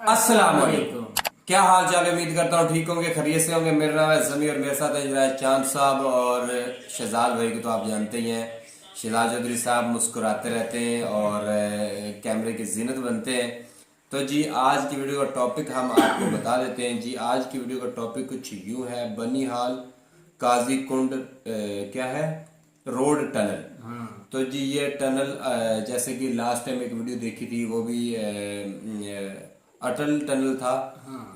अस्सलाम वालेकुम। क्या हाल चाल है? उम्मीद करता हूँ ठीक होंगे, खैरियत से होंगे। मेरा नाम है जमी और मेरे साथ है जरा चांद साहब और शहजाद भाई को तो आप जानते ही हैं। शहजाद चौधरी साहब मुस्कुराते रहते हैं और कैमरे की जीनत बनते हैं। तो जी आज की वीडियो का टॉपिक हम आपको बता देते हैं। जी आज की वीडियो का टॉपिक कुछ यूँ है, बनिहाल काजी कुंड क्या है, रोड टनल। तो जी ये टनल जैसे कि लास्ट टाइम एक वीडियो देखी थी, वो भी अटल टनल था।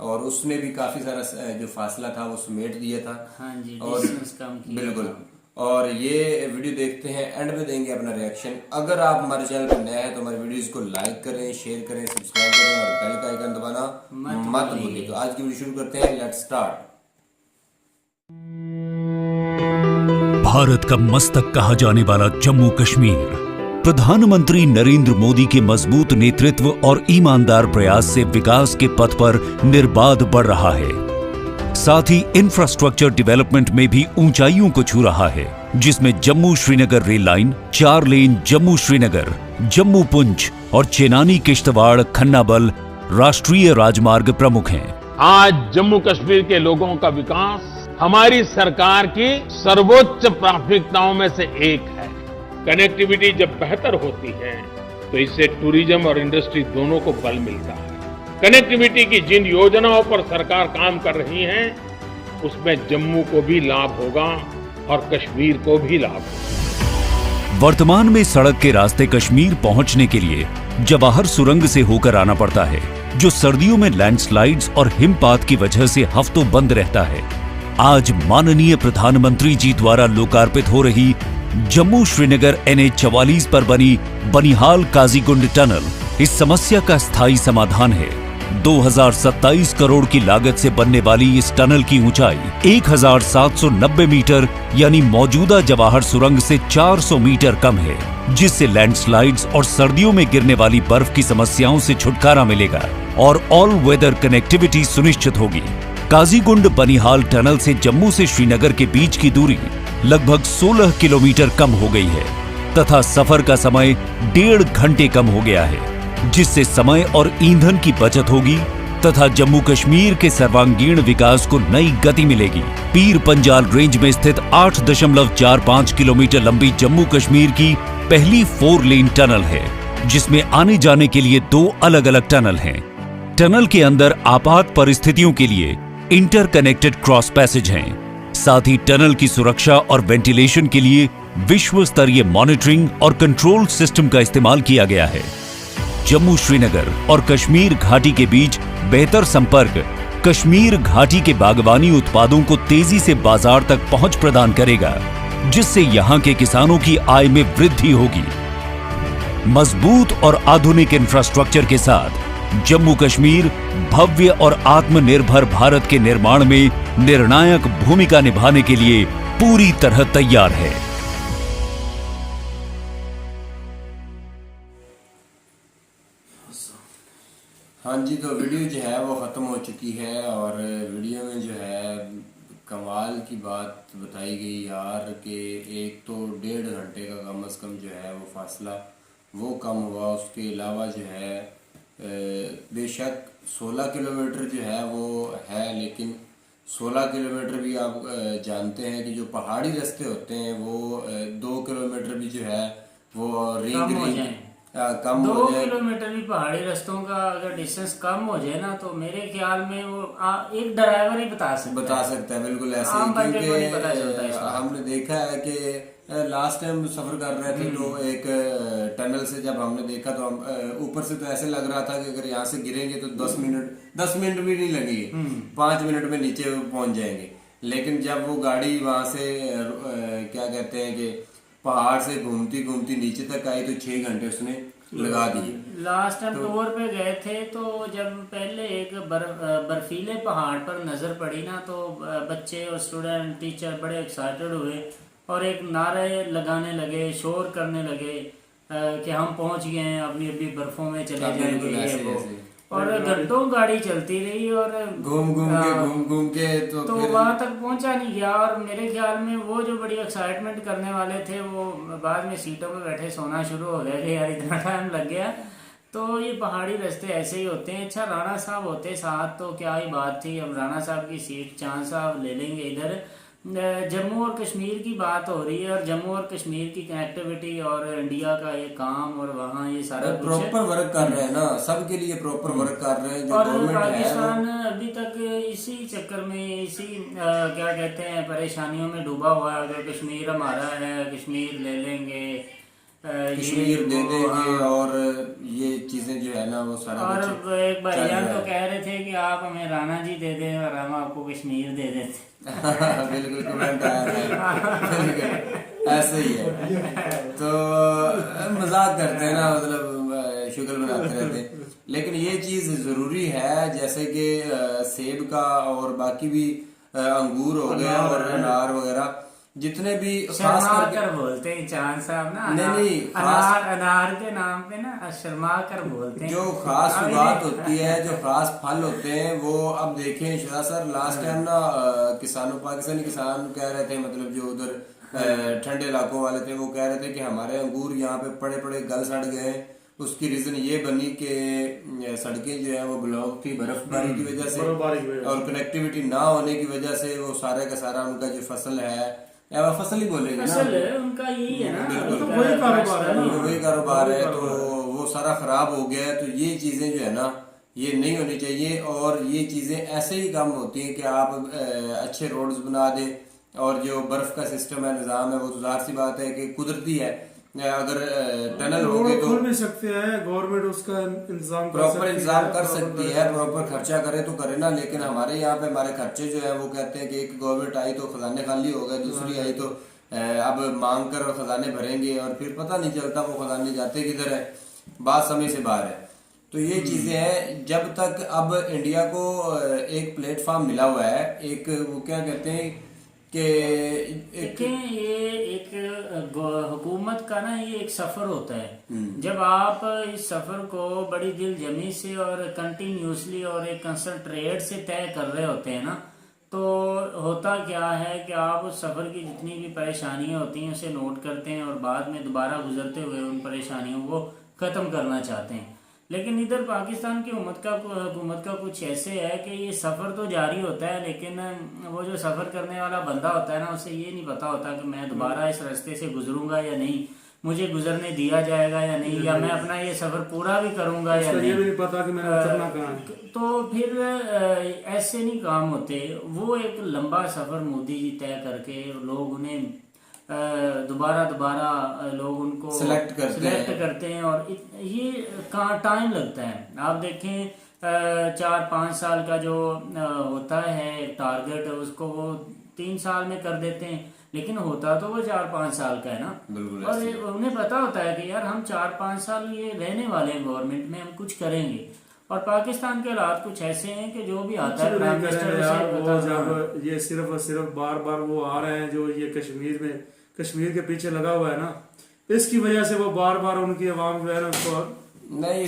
और उसने भी काफी सारा जो फासला था वो समेट दिया था। हाँ जी, और डिस्टेंस कम किया बिल्कुल। था। और ये वीडियो देखते हैं, एंड में देंगे अपना रिएक्शन। अगर आप हमारे चैनल पर नए हैं तो हमारे वीडियोस को लाइक करें, शेयर करें, सब्सक्राइब करें और बेल का आइकन दबाना मत भूलिए। तो आज की वीडियो शुरू करते हैं, लेट्स स्टार्ट। भारत का मस्तक कहा जाने वाला जम्मू कश्मीर प्रधानमंत्री नरेंद्र मोदी के मजबूत नेतृत्व और ईमानदार प्रयास से विकास के पथ पर निर्बाध बढ़ रहा है। साथ ही इंफ्रास्ट्रक्चर डेवलपमेंट में भी ऊंचाइयों को छू रहा है, जिसमें जम्मू श्रीनगर रेल लाइन, 4 लेन जम्मू श्रीनगर, जम्मू पुंछ और चेनानी किश्तवाड़ खन्नाबल राष्ट्रीय राजमार्ग प्रमुख हैं। आज जम्मू कश्मीर के लोगों का विकास हमारी सरकार की सर्वोच्च प्राथमिकताओं में से एक है। कनेक्टिविटी जब बेहतर होती है तो इससे टूरिज्म और इंडस्ट्री दोनों को बल मिलता है। कनेक्टिविटी की जिन योजनाओं पर सरकार काम कर रही है उसमें जम्मू को भी लाभ होगा और कश्मीर को भी लाभ होगा। वर्तमान में सड़क के रास्ते कश्मीर पहुंचने के लिए जवाहर सुरंग से होकर आना पड़ता है, जो सर्दियों में लैंडस्लाइड्स और हिमपात की वजह से हफ्तों बंद रहता है। आज माननीय प्रधानमंत्री जी द्वारा लोकार्पित हो रही जम्मू श्रीनगर NH 44 पर बनी बनिहाल काजीकुंड टनल इस समस्या का स्थायी समाधान है। 2027 करोड़ की लागत से बनने वाली इस टनल की ऊंचाई 1790 मीटर यानी मौजूदा जवाहर सुरंग से 400 मीटर कम है, जिससे लैंडस्लाइड्स और सर्दियों में गिरने वाली बर्फ की समस्याओं से छुटकारा मिलेगा और ऑल वेदर कनेक्टिविटी सुनिश्चित होगी। काजीकुंड बनिहाल टनल से जम्मू से श्रीनगर के बीच की दूरी लगभग 16 किलोमीटर कम हो गई है तथा सफर का समय 1.5 घंटे कम हो गया है, जिससे समय और ईंधन की बचत होगी तथा जम्मू कश्मीर के सर्वांगीण विकास को नई गति मिलेगी। पीर पंजाल रेंज में स्थित 8.45 किलोमीटर लंबी जम्मू कश्मीर की पहली 4 लेन टनल है, जिसमें आने जाने के लिए 2 अलग अलग टनल हैं। टनल के अंदर आपात परिस्थितियों के लिए इंटरकनेक्टेड क्रॉस पैसेज हैं। साथ ही टनल की सुरक्षा और वेंटिलेशन के लिए विश्व स्तरीय मॉनिटरिंग और कंट्रोल सिस्टम का इस्तेमाल किया गया है। जम्मू श्रीनगर और कश्मीर घाटी के बीच बेहतर संपर्क कश्मीर घाटी के बागवानी उत्पादों को तेजी से बाजार तक पहुंच प्रदान करेगा, जिससे यहां के किसानों की आय में वृद्धि होगी। मजबूत और आधुनिक इंफ्रास्ट्रक्चर के साथ जम्मू कश्मीर भव्य और आत्मनिर्भर भारत के निर्माण में निर्णायक भूमिका निभाने के लिए पूरी तरह तैयार है। हाँ जी, तो वीडियो जो है वो ख़त्म हो चुकी है और वीडियो में जो है कमाल की बात बताई गई यार कि एक तो 1.5 घंटे का कम से कम जो है वो फासला वो कम हुआ। उसके अलावा जो है बेशक 16 किलोमीटर जो है वो है, लेकिन 16 किलोमीटर भी आप जानते हैं कि जो पहाड़ी रास्ते होते हैं वो 2 किलोमीटर भी जो है वो कम हो जाए। 2 जाए। किलोमीटर भी पहाड़ी रास्तों का अगर डिस्टेंस कम हो जाए ना तो मेरे ख्याल में वो एक ड्राइवर ही बता सकता है। बिल्कुल ऐसे, आम बंदे को नहीं पता चलता क्योंकि इसका। हमने देखा है कि लास्ट टाइम सफर कर रहे थे तो एक टनल से जब हमने देखा तो हम ऊपर से तो ऐसे लग रहा था कि अगर यहाँ से गिरेंगे तो 10 मिनट भी नहीं लगेंगे, 5 मिनट में नीचे पहुंच जाएंगे। लेकिन जब वो गाड़ी वहां से क्या कहते हैं कि पहाड़ से घूमती घूमती नीचे तक आई तो 6 घंटे उसने लगा दिए। लास्ट टाइम टूर पे गए थे तो जब पहले एक बर्फीले पहाड़ पर नजर पड़ी ना तो बच्चे और स्टूडेंट टीचर बड़े एक्साइटेड हुए और एक नारे लगाने लगे, शोर करने लगे कि हम पहुंच गए हैं, अभी बर्फों में चले जाएंगे ये वो। और घंटों गाड़ी चलती रही और घूम के तो वहां तक पहुंचा नहीं गया। और मेरे ख्याल में वो जो बड़ी एक्साइटमेंट करने वाले थे वो बाद में सीटों में बैठे सोना शुरू हो गया कि यार इतना टाइम लग गया। तो ये पहाड़ी रास्ते ऐसे ही होते हैं। अच्छा, राणा साहब होते साथ तो क्या ही बात थी, हम राणा साहब की सीट चांद साहब ले लेंगे। इधर जम्मू और कश्मीर की बात हो रही है, और जम्मू और कश्मीर की कनेक्टिविटी और इंडिया का ये काम और वहाँ ये सारा कुछ प्रॉपर वर्क कर रहे हैं ना, सबके लिए प्रॉपर वर्क कर रहे हैं जो और गवर्नमेंट है। पाकिस्तान अभी तक इसी चक्कर में, इसी क्या कहते हैं, परेशानियों में डूबा हुआ है। अगर कश्मीर हमारा है, कश्मीर ले लेंगे, कश्मीर दे देंगे, और ये चीजें जो है ना वो सारा और कुछ एक भाईजान चल तो रहा कह रहे थे कि आप हमें राणा जी दे दें और हम आपको कश्मीर दे देते। बिल्कुल कमेंट आया था, बिल्कुल ऐसे ही है। तो मजाक करते हैं ना, मतलब शुक्र मनाते रहते हैं। लेकिन ये चीज जरूरी है, जैसे कि सेब का और बाकी भी अंगूर हो गया और अनार वगैरह, जितने भी खास शर्मा करके कर बोलते हैं चांद साहब ना, नहीं, अनार के नाम पे ना शर्मा कर बोलते हैं। जो खास बात होती है, जो खास फल होते हैं वो, अब देखें शाह सर, लास्ट टाइम ना किसानों, पाकिस्तानी किसान कह रहे थे, मतलब जो उधर ठंडे इलाकों वाले थे, वो कह रहे थे कि हमारे अंगूर यहाँ पे पड़े पड़े गल सड़ गए। उसकी रीजन ये बनी कि सड़कें जो है वो ब्लॉक थी बर्फबारी की वजह से, और कनेक्टिविटी ना होने की वजह से वो सारे का सारा उनका जो फसल है, या वह फसल ही बोलेंगे ना, फसल उनका यही है ना, बिल्कुल वही कारोबार है ना, वही कारोबार है, तो वो सारा खराब हो गया है। तो ये चीजें जो है ना, ये नहीं होनी चाहिए, और ये चीजें ऐसे ही कम होती हैं कि आप अच्छे रोड्स बना दें, और जो बर्फ का सिस्टम है, निज़ाम है, वो तो जाहिर सी बात है कि कुदरती है। अगर टनल हो गए तो खोल भी सकते हैं, गवर्नमेंट उसका इंतजाम प्रॉपर इंतजाम कर सकती है, प्रॉपर खर्चा करे तो करे ना। लेकिन हमारे यहाँ पे हमारे खर्चे जो है वो कहते हैं कि एक गवर्नमेंट आई तो खजाने खाली हो गए, दूसरी आई तो अब मांग कर खजाने भरेंगे, और फिर पता नहीं चलता वो खजाने जाते किधर है, बात समझ से बाहर है। तो ये चीजें हैं, जब तक अब इंडिया को एक प्लेटफॉर्म मिला हुआ है, एक वो क्या कहते हैं कि देखें, ये एक हुकूमत का ना ये एक सफर होता है। जब आप इस सफर को बड़ी दिल जमी से और कंटिन्यूसली और एक कंसंट्रेट से तय कर रहे होते हैं ना, तो होता क्या है कि आप उस सफर की जितनी भी परेशानियां होती हैं उसे नोट करते हैं, और बाद में दोबारा गुजरते हुए उन परेशानियों को खत्म करना चाहते हैं। लेकिन इधर पाकिस्तान की हुकूमत का कुछ ऐसे है कि ये सफ़र तो जारी होता है, लेकिन वो जो सफ़र करने वाला बंदा होता है ना, उसे ये नहीं पता होता कि मैं दोबारा इस रास्ते से गुजरूंगा या नहीं, मुझे गुजरने दिया जाएगा या नहीं, या मैं अपना ये सफ़र पूरा भी करूंगा या नहीं, ये भी नहीं पता कि मैंने उतरना कहाँ है। तो फिर ऐसे नहीं काम होते। वो एक लंबा सफ़र मोदी जी तय करके लोग उन्हें दोबारा लोग उनको सिलेक्ट करते हैं, और ये कहाँ टाइम लगता है। आप देखें 4-5 साल का जो होता है टारगेट, उसको वो 3 साल में कर देते हैं, लेकिन होता तो वो 4-5 साल का है ना। और उन्हें पता होता है कि यार हम 4-5 साल ये रहने वाले हैं गवर्नमेंट में, हम कुछ करेंगे। और पाकिस्तान के हालात कुछ ऐसे हैं कि जो भी आता है प्राइम मिनिस्टर, जब ये सिर्फ बार बार वो आ रहे हैं, जो ये कश्मीर के पीछे लगा हुआ है ना, इसकी वजह से वो बार बार उनकी आवाम जो है ना उसको नहीं,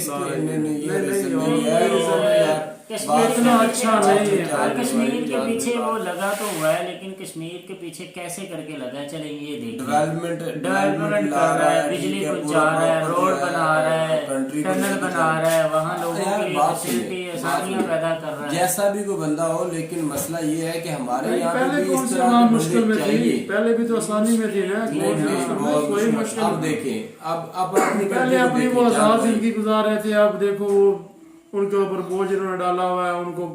इतना अच्छा नहीं है। कश्मीर के पीछे वो लगा तो हुआ है, लेकिन कश्मीर के पीछे कैसे करके लगा है, चले ये देखिए। डेवलपमेंट कर रहा है, बिजली पहुंचा रहा है, रोड बना रहा है, टनल बना रहा है, वहाँ लोगों के लिए फैसिलिटी आसानियां पैदा कर रहा है। जैसा भी कोई बंदा हो, लेकिन मसला ये है कि हमारे यहाँ पे पहले भी कौन इस सी तरह आवाम के मुश्किल में बंदे थी, चाहिए। पहले भी तो आसानी में थी ना, कोई मुश्किल। अब देखें, अब अपनी पहले अपनी वो आजाद जिंदगी गुजार रहे थे, अब देखो उनके ऊपर बोझ इन्होंने डाला हुआ है, उनको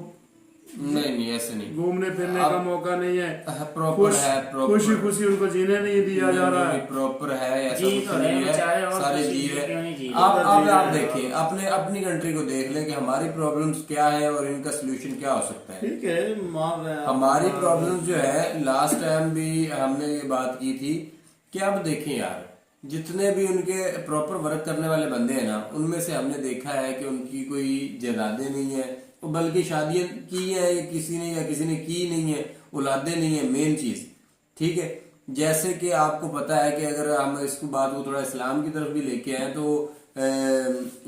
नहीं ऐसे नहीं, घूमने फिरने का मौका नहीं है, प्रॉपर है, खुशी खुशी उनको जीने नहीं दिया जा रहा है। प्रॉपर है, ऐसा जी कुछ तो नहीं है, चाहे है, और सारे खुशी जी क्यों नहीं जी है। रहे। आप देखिए, अपनी कंट्री को देख लें कि हमारी प्रॉब्लम्स क्या है और इनका सोल्यूशन क्या हो सकता है। ठीक है, मान रहे हैं हमारी प्रॉब्लम जो है, लास्ट टाइम भी हमने ये बात की थी कि अब देखें यार, जितने भी उनके प्रॉपर वर्क करने वाले बंदे हैं ना, उनमें से हमने देखा है कि उनकी कोई जायदादें नहीं है, बल्कि शादियां की है किसी ने या किसी ने की नहीं है, औलादे नहीं है, मेन चीज। ठीक है, जैसे कि आपको पता है कि अगर हम इसको बात को थोड़ा इस्लाम की तरफ भी लेके आए तो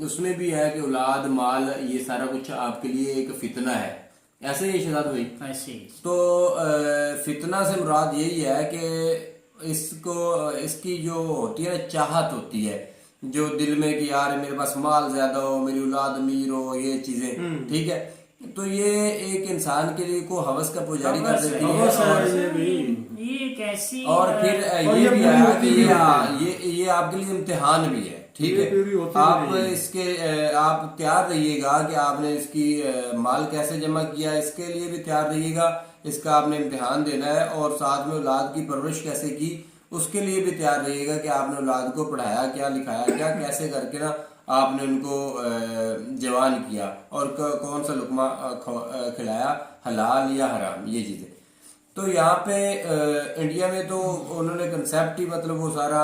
उसमें भी है कि औलाद माल ये सारा कुछ आपके लिए एक फितना है। ऐसे ही शहजाद भाई, ऐसे तो फितना से मुराद यही है कि इसकी जो होती है चाहत होती है जो दिल में कि यार मेरे पास माल ज्यादा हो, मेरी औलाद अमीर हो, ये चीजें, ठीक है। तो ये एक इंसान के लिए को हवस का पुजारी कर देती है। हवस है और ये भी। ये एक ऐसी और फिर और ये ये भी पूरी आया होती कि भी ये आपके लिए इम्तिहान भी है, ठीक ये पूरी है। होती भी आप नहीं है। इसके आप तैयार रहिएगा कि आपने इसकी माल कैसे जमा किया, इसके लिए भी तैयार रहिएगा। इसका आपने इम्तिहान देना है, और साथ में औलाद की परवरिश कैसे की उसके लिए भी तैयार रहिएगा कि आपने औलाद को पढ़ाया क्या, लिखाया क्या, कैसे करके ना आपने उनको जवान किया, और कौन सा लुकमा खिलाया, हलाल या हराम, ये चीजें। तो यहाँ पे इंडिया में तो उन्होंने कंसेप्ट ही मतलब वो सारा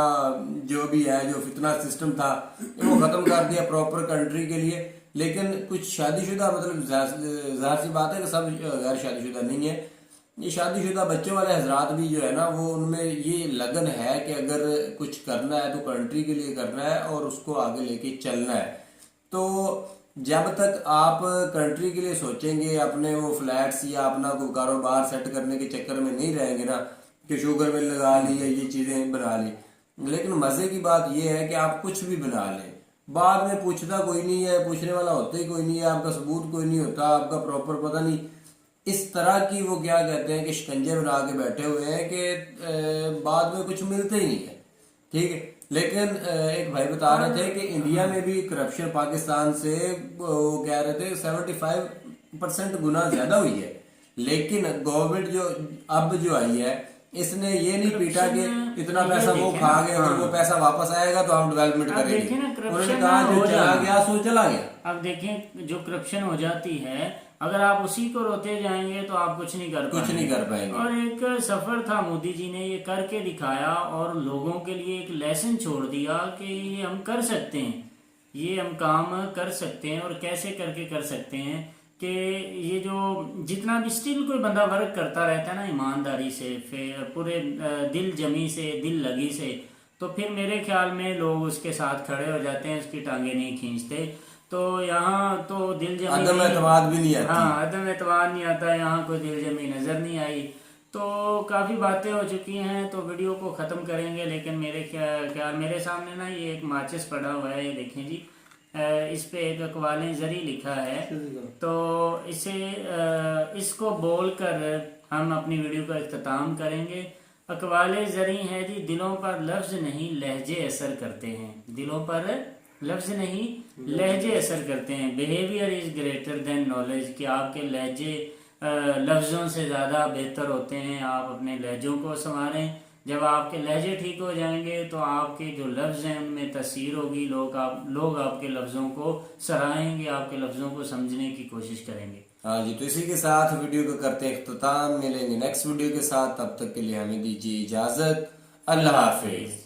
जो भी है, जो फितना सिस्टम था, वो खत्म कर दिया प्रॉपर कंट्री के लिए। लेकिन कुछ शादीशुदा मतलब जाहिर सी बात है कि सब गैर शादीशुदा नहीं है, ये शादीशुदा बच्चों वाले हजरात भी जो है ना, वो उनमें ये लगन है कि अगर कुछ करना है तो कंट्री के लिए करना है और उसको आगे लेके चलना है। तो जब तक आप कंट्री के लिए सोचेंगे, अपने वो फ्लैट्स या अपना कोई कारोबार सेट करने के चक्कर में नहीं रहेंगे ना, कि शुगर मिल लगा ली या ये चीजें बना ली। लेकिन मजे की बात ये है कि आप कुछ भी बना लें, बाद में पूछता कोई नहीं है, पूछने वाला होता ही कोई नहीं है, आपका सबूत कोई नहीं होता, आपका प्रॉपर पता नहीं। इस तरह की वो क्या कहते हैं कि शिकंजे बना के बैठे हुए हैं कि बाद में कुछ मिलते ही नहीं है, ठीक है। लेकिन एक भाई बता रहे थे कि इंडिया में भी करप्शन पाकिस्तान से वो कह रहे थे 75% गुना ज्यादा हुई है। लेकिन गवर्नमेंट जो आई है, इसने ये नहीं पीटा कि इतना पैसा वो खा गए, अगर वो पैसा वापस आएगा तो हम डेवलपमेंट करेंगे। उन्होंने कहा जो चला गया सो चला गया। अब देखें, जो करप्शन हो जाती है, अगर आप उसी को रोते जाएंगे तो आप कुछ नहीं कर पाएंगे। और एक सफर था, मोदी जी ने ये करके दिखाया और लोगों के लिए एक लेसन छोड़ दिया कि ये हम कर सकते हैं, ये हम काम कर सकते हैं। और कैसे करके कर सकते हैं कि ये जो जितना भी स्टिल कोई बंदा वर्क करता रहता है ना ईमानदारी से, फिर पूरे दिल जमी से, दिल लगी से, तो फिर मेरे ख्याल में लोग उसके साथ खड़े हो जाते हैं, उसकी टांगे नहीं खींचते। तो यहाँ तो दिल जमी अदम एतमाद भी नहीं आता। हाँ, अदम एतमाद नहीं आता, यहाँ कोई दिल जमी नजर नहीं आई। तो काफ़ी बातें हो चुकी हैं, तो वीडियो को ख़त्म करेंगे। लेकिन मेरे सामने ना ये एक माचिस पड़ा हुआ है, ये देखें जी, इस पे एक अक़वाले ज़री लिखा है। तो इसको बोल कर हम अपनी वीडियो का इख्तिताम करेंगे। अक़वाले ज़री है जी, दिलों पर लफ्ज़ नहीं लहजे असर करते हैं, दिलों पर लफ्ज़ नहीं लहजे असर करते हैं। Behaviour is greater than knowledge, कि आपके लहजे लफ्ज़ों से ज़्यादा बेहतर होते हैं। आप अपने लहजों को संवारें। जब आपके लहजे ठीक हो जाएंगे तो आपके जो लफ्ज़ हैं उनमें तसीर होगी, लोग आपके लफ्ज़ों को सराहेंगे, आपके लफ्ज़ों को समझने की कोशिश करेंगे। हाँ जी, तो इसी के साथ वीडियो को करते हैं इख्तिताम। मिलेंगे नेक्स्ट वीडियो के साथ, तब तक के लिए हमें दीजिए इजाज़त। अल्लाह हाफिज़।